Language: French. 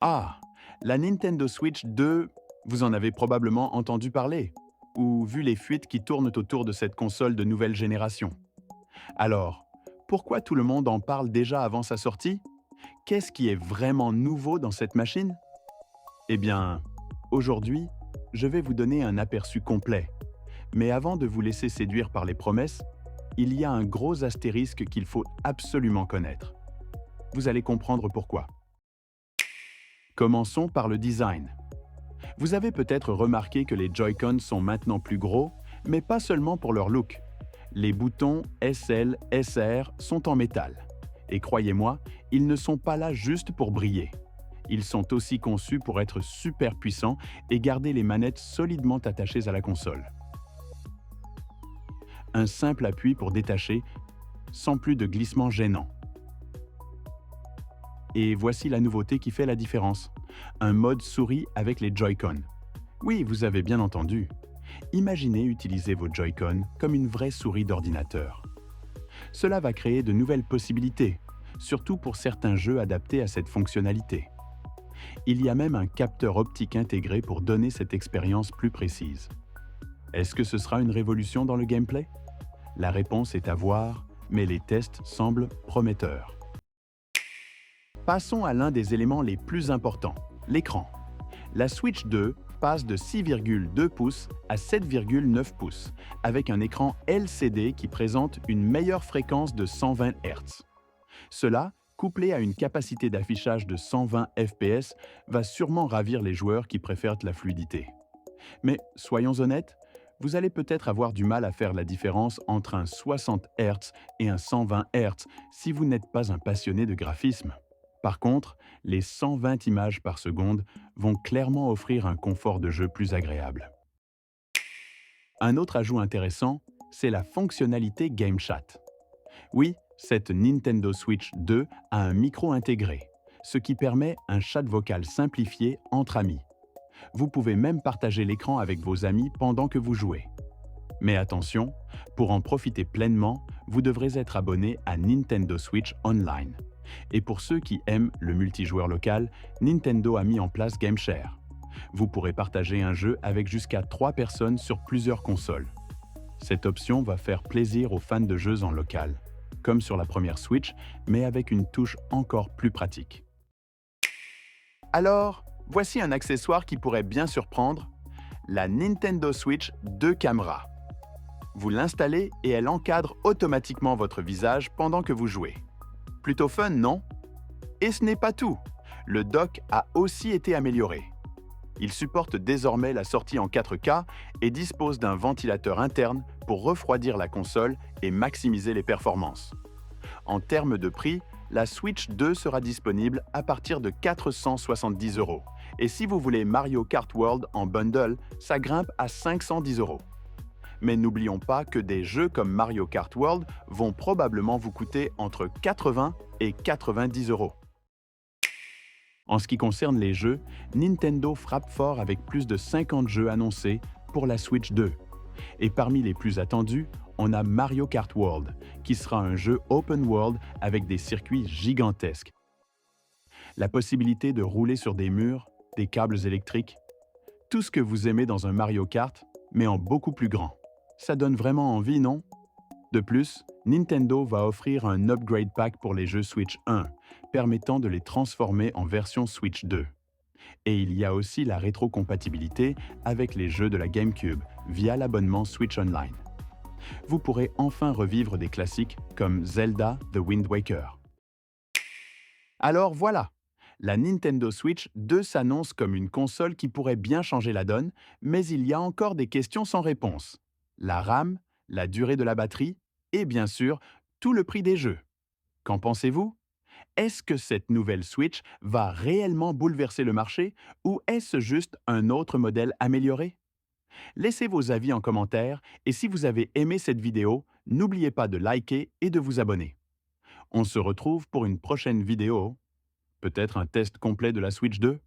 Ah, la Nintendo Switch 2, vous en avez probablement entendu parler, ou vu les fuites qui tournent autour de cette console de nouvelle génération. Alors, pourquoi tout le monde en parle déjà avant sa sortie? Qu'est-ce qui est vraiment nouveau dans cette machine? Eh bien, aujourd'hui, je vais vous donner un aperçu complet. Mais avant de vous laisser séduire par les promesses, il y a un gros astérisque qu'il faut absolument connaître. Vous allez comprendre pourquoi. Commençons par le design. Vous avez peut-être remarqué que les Joy-Con sont maintenant plus gros, mais pas seulement pour leur look. Les boutons SL, SR sont en métal. Et croyez-moi, ils ne sont pas là juste pour briller. Ils sont aussi conçus pour être super puissants et garder les manettes solidement attachées à la console. Un simple appui pour détacher, sans plus de glissement gênant. Et voici la nouveauté qui fait la différence. Un mode souris avec les Joy-Con. Oui, vous avez bien entendu. Imaginez utiliser vos Joy-Con comme une vraie souris d'ordinateur. Cela va créer de nouvelles possibilités, surtout pour certains jeux adaptés à cette fonctionnalité. Il y a même un capteur optique intégré pour donner cette expérience plus précise. Est-ce que ce sera une révolution dans le gameplay? La réponse est à voir, mais les tests semblent prometteurs. Passons à l'un des éléments les plus importants, l'écran. La Switch 2 passe de 6,2 pouces à 7,9 pouces, avec un écran LCD qui présente une meilleure fréquence de 120 Hz. Cela, couplé à une capacité d'affichage de 120 fps, va sûrement ravir les joueurs qui préfèrent la fluidité. Mais soyons honnêtes, vous allez peut-être avoir du mal à faire la différence entre un 60 Hz et un 120 Hz si vous n'êtes pas un passionné de graphisme. Par contre, les 120 images par seconde vont clairement offrir un confort de jeu plus agréable. Un autre ajout intéressant, c'est la fonctionnalité Game Chat. Oui, cette Nintendo Switch 2 a un micro intégré, ce qui permet un chat vocal simplifié entre amis. Vous pouvez même partager l'écran avec vos amis pendant que vous jouez. Mais attention, pour en profiter pleinement, vous devrez être abonné à Nintendo Switch Online. Et pour ceux qui aiment le multijoueur local, Nintendo a mis en place GameShare. Vous pourrez partager un jeu avec jusqu'à 3 personnes sur plusieurs consoles. Cette option va faire plaisir aux fans de jeux en local, comme sur la première Switch, mais avec une touche encore plus pratique. Alors, voici un accessoire qui pourrait bien surprendre, la Nintendo Switch 2 caméras. Vous l'installez et elle encadre automatiquement votre visage pendant que vous jouez. Plutôt fun, non? Et ce n'est pas tout. Le dock a aussi été amélioré. Il supporte désormais la sortie en 4K et dispose d'un ventilateur interne pour refroidir la console et maximiser les performances. En termes de prix, la Switch 2 sera disponible à partir de 470 €. Et si vous voulez Mario Kart World en bundle, ça grimpe à 510 €. Mais n'oublions pas que des jeux comme Mario Kart World vont probablement vous coûter entre 80 et 90 €. En ce qui concerne les jeux, Nintendo frappe fort avec plus de 50 jeux annoncés pour la Switch 2. Et parmi les plus attendus, on a Mario Kart World, qui sera un jeu open world avec des circuits gigantesques. La possibilité de rouler sur des murs, des câbles électriques, tout ce que vous aimez dans un Mario Kart, mais en beaucoup plus grand. Ça donne vraiment envie, non? De plus, Nintendo va offrir un upgrade pack pour les jeux Switch 1, permettant de les transformer en version Switch 2. Et il y a aussi la rétrocompatibilité avec les jeux de la GameCube via l'abonnement Switch Online. Vous pourrez enfin revivre des classiques comme Zelda The Wind Waker. Alors voilà, la Nintendo Switch 2 s'annonce comme une console qui pourrait bien changer la donne, mais il y a encore des questions sans réponse. La RAM, la durée de la batterie et bien sûr, tout le prix des jeux. Qu'en pensez-vous? Est-ce que cette nouvelle Switch va réellement bouleverser le marché ou est-ce juste un autre modèle amélioré? Laissez vos avis en commentaire et si vous avez aimé cette vidéo, n'oubliez pas de liker et de vous abonner. On se retrouve pour une prochaine vidéo, peut-être un test complet de la Switch 2.